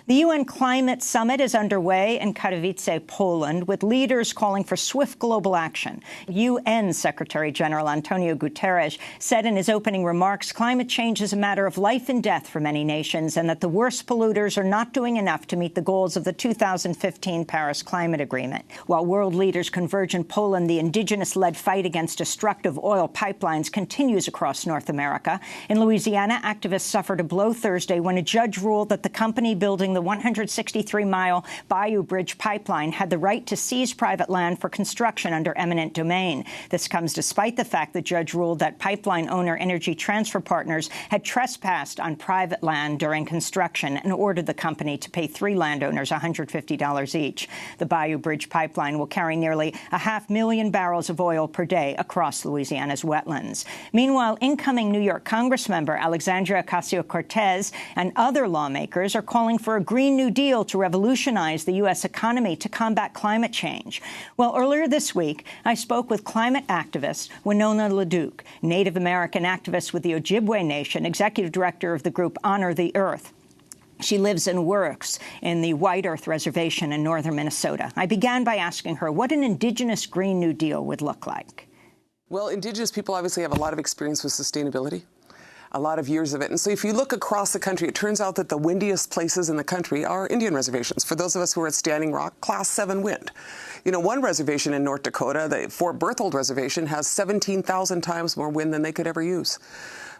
The UN Climate Summit is underway in Katowice, Poland, with leaders calling for swift global action. UN Secretary General Antonio Guterres said in his opening remarks climate change is a matter of life and death for many nations and that the worst polluters are not doing enough to meet the goals of the 2015 Paris Climate Agreement. While world leaders converge in Poland, the indigenous-led fight against destructive oil pipelines continues across North America. In Louisiana, activists suffered a blow Thursday when a judge ruled that the company building the 163-mile Bayou Bridge pipeline had the right to seize private land for construction under eminent domain. This comes despite the fact the judge ruled that pipeline owner Energy Transfer Partners had trespassed on private land during construction and ordered the company to pay 3 landowners $150 each. The Bayou Bridge pipeline will carry nearly 500,000 barrels of oil per day across Louisiana's wetlands. Meanwhile, incoming New York Congressmember Alexandria Ocasio-Cortez and other lawmakers are calling for a Green New Deal to revolutionize the U.S. economy to combat climate change. Well, earlier this week, I spoke with climate activist Winona LaDuke, Native American activist with the Ojibwe Nation, executive director of the group Honor the Earth. She lives and works in the White Earth Reservation in northern Minnesota. I began by asking her what an indigenous Green New Deal would look like. Well, indigenous people obviously have a lot of experience with sustainability, a lot of years of it. And so if you look across the country, it turns out that the windiest places in the country are Indian reservations. For those of us who are at Standing Rock, Class 7 wind. You know, one reservation in North Dakota, the Fort Berthold Reservation, has 17,000 times more wind than they could ever use.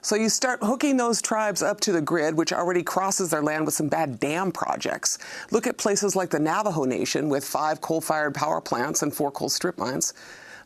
So you start hooking those tribes up to the grid, which already crosses their land with some bad dam projects. Look at places like the Navajo Nation with 5 coal-fired power plants and 4 coal strip mines.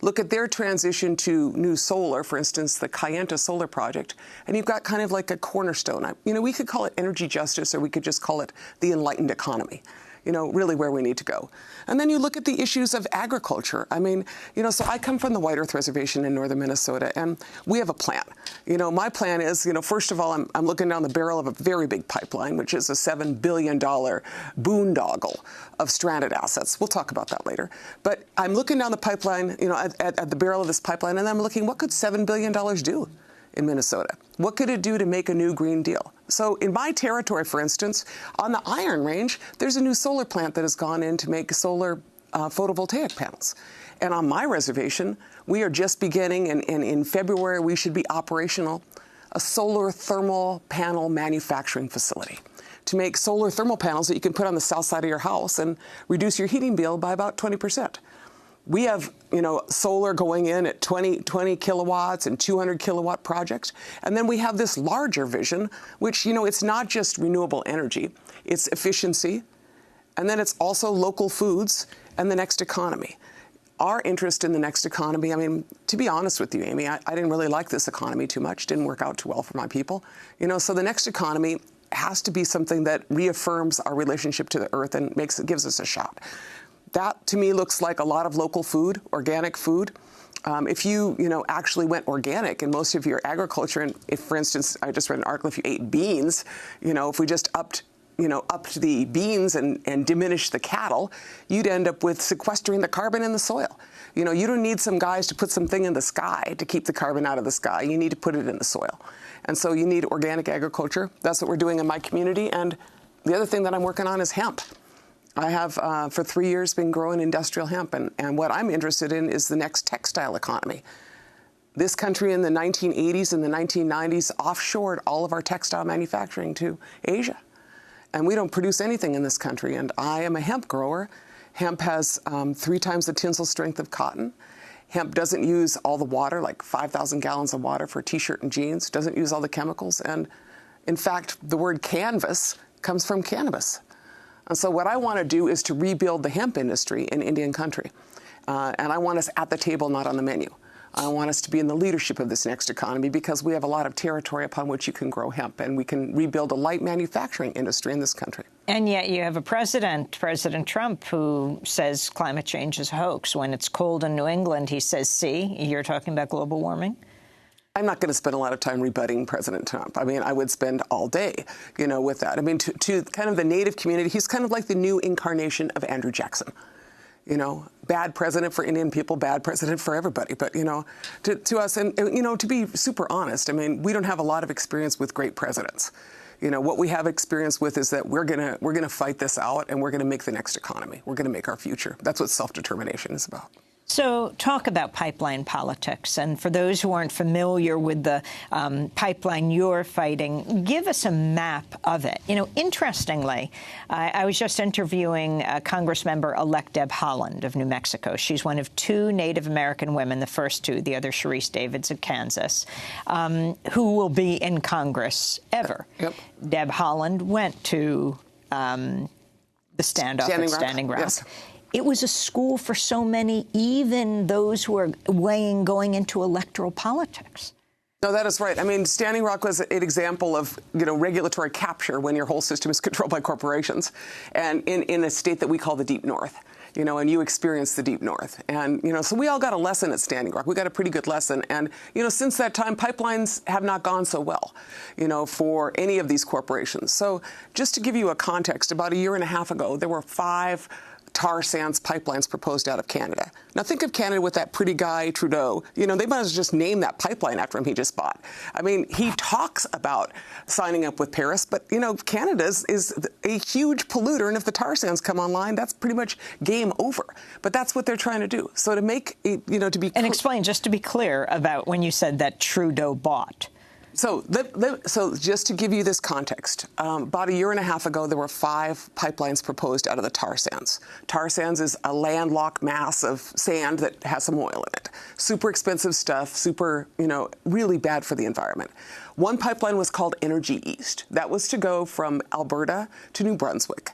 Look at their transition to new solar, for instance, the Kayenta Solar Project, and you've got kind of like a cornerstone. You know, we could call it energy justice, or we could just call it the enlightened economy. You know, really where we need to go. And then you look at the issues of agriculture. I mean, you know, so I come from the White Earth Reservation in northern Minnesota, and we have a plan. You know, my plan is, you know, first of all, I'm looking down the barrel of a very big pipeline, which is a $7 billion boondoggle of stranded assets. We'll talk about that later. But I'm looking down the pipeline, you know, at the barrel of this pipeline, and I'm looking, what could $7 billion do in Minnesota? What could it do to make a new Green Deal? So in my territory, for instance, on the Iron Range, there's a new solar plant that has gone in to make solar photovoltaic panels. And on my reservation, we are just beginning, and in February we should be operational, a solar thermal panel manufacturing facility to make solar thermal panels that you can put on the south side of your house and reduce your heating bill by about 20%. We have, you know, solar going in at 20 kilowatts and 200 kilowatt projects. And then we have this larger vision, which, you know, it's not just renewable energy, it's efficiency. And then it's also local foods and the next economy. Our interest in the next economy, I mean, to be honest with you, Amy, I didn't really like this economy too much. Didn't work out too well for my people. You know, so the next economy has to be something that reaffirms our relationship to the earth and gives us a shot. That, to me, looks like a lot of local food, organic food. If you actually went organic in most of your agriculture, and if, for instance, I just read an article, if you ate beans, you know, if we just upped the beans and diminished the cattle, you'd end up with sequestering the carbon in the soil. You know, you don't need some guys to put something in the sky to keep the carbon out of the sky. You need to put it in the soil. And so you need organic agriculture. That's what we're doing in my community. And the other thing that I'm working on is hemp. I have, for 3 years, been growing industrial hemp, and what I'm interested in is the next textile economy. This country in the 1980s and the 1990s offshored all of our textile manufacturing to Asia, and we don't produce anything in this country, and I am a hemp grower. Hemp has 3 times the tensile strength of cotton. Hemp doesn't use all the water, like 5,000 gallons of water for a T-shirt and jeans, doesn't use all the chemicals, and in fact, the word canvas comes from cannabis. And so what I want to do is to rebuild the hemp industry in Indian country. And I want us at the table, not on the menu. I want us to be in the leadership of this next economy because we have a lot of territory upon which you can grow hemp, and we can rebuild a light manufacturing industry in this country. And yet you have a President Trump, who says climate change is a hoax. When it's cold in New England, he says, see, you're talking about global warming? I'm not going to spend a lot of time rebutting President Trump. I mean, I would spend all day, you know, with that. I mean, to kind of the Native community, he's kind of like the new incarnation of Andrew Jackson. You know, bad president for Indian people, bad president for everybody. But, you know, to us, and, you know, to be super honest, I mean, we don't have a lot of experience with great presidents. You know, what we have experience with is that we're gonna fight this out, and we're gonna make the next economy. We're gonna make our future. That's what self-determination is about. So talk about pipeline politics. And for those who aren't familiar with the pipeline you're fighting, give us a map of it. You know, interestingly, I was just interviewing Congressmember-elect Deb Haaland of New Mexico. She's one of two Native American women, the first two, the other Sharice Davids of Kansas, who will be in Congress ever. Yep. Deb Haaland went to the standoff at Standing Rock. Yes. It was a school for so many, even those who are weighing going into electoral politics. No, that is right. I mean, Standing Rock was an example of, you know, regulatory capture when your whole system is controlled by corporations, and in a state that we call the Deep North. You know, and you experienced the Deep North. And, you know, so we all got a lesson at Standing Rock. We got a pretty good lesson. And, you know, since that time, pipelines have not gone so well, you know, for any of these corporations. So just to give you a context, about a year and a half ago, there were 5 tar sands pipelines proposed out of Canada. Now think of Canada with that pretty guy, Trudeau. You know, they might as well just name that pipeline after him he just bought. I mean, he talks about signing up with Paris, but, you know, Canada is a huge polluter, and if the tar sands come online, that's pretty much game over. But that's what they're trying to do. So to make it, you know, to be... And explain, just to be clear, about when you said that Trudeau bought. So just to give you this context, about a year and a half ago, there were 5 pipelines proposed out of the tar sands. Tar sands is a landlocked mass of sand that has some oil in it. Super expensive stuff, super, you know, really bad for the environment. One pipeline was called Energy East. That was to go from Alberta to New Brunswick.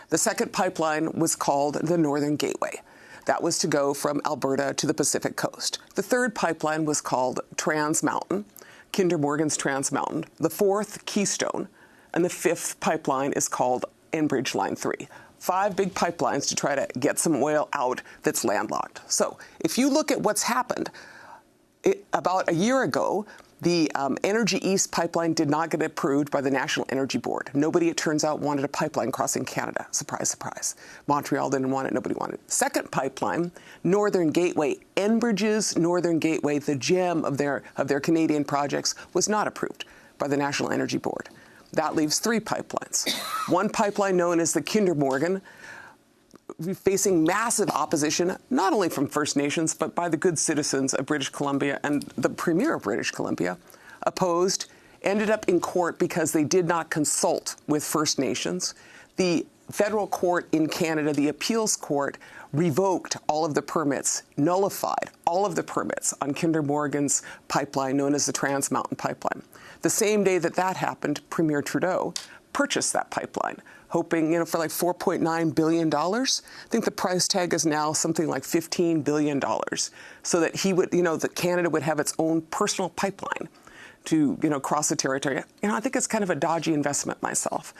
The second pipeline was called the Northern Gateway. That was to go from Alberta to the Pacific Coast. The third pipeline was called Trans Mountain. Kinder Morgan's Trans Mountain, the 4th Keystone, and the 5th pipeline is called Enbridge Line 3. 5 big pipelines to try to get some oil out that's landlocked. So if you look at what's happened, about a year ago, the Energy East pipeline did not get approved by the National Energy Board. Nobody, it turns out, wanted a pipeline crossing Canada. Surprise, surprise. Montreal didn't want it. Nobody wanted it. Second pipeline, Northern Gateway, Enbridge's Northern Gateway, the gem of their Canadian projects, was not approved by the National Energy Board. That leaves 3 pipelines. One pipeline known as the Kinder Morgan, facing massive opposition, not only from First Nations, but by the good citizens of British Columbia, and the Premier of British Columbia opposed, ended up in court because they did not consult with First Nations. The federal court in Canada, the appeals court, revoked all of the permits, nullified all of the permits on Kinder Morgan's pipeline known as the Trans Mountain Pipeline. The same day that that happened, Premier Trudeau purchased that pipeline, hoping, you know, for like $4.9 billion. I think the price tag is now something like $15 billion, so that he would, you know, that Canada would have its own personal pipeline to, you know, cross the territory. You know, I think it's kind of a dodgy investment myself,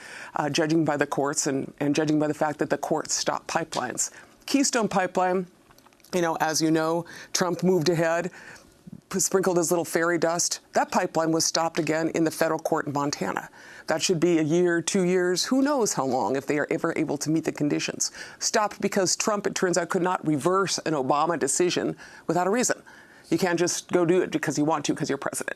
judging by the courts and judging by the fact that the courts stopped pipelines. Keystone Pipeline, you know, Trump moved ahead, sprinkled his little fairy dust. That pipeline was stopped again in the federal court in Montana. That should be a year, 2 years, who knows how long, if they are ever able to meet the conditions. Stopped because Trump, it turns out, could not reverse an Obama decision without a reason. You can't just go do it because you want to, because you're president.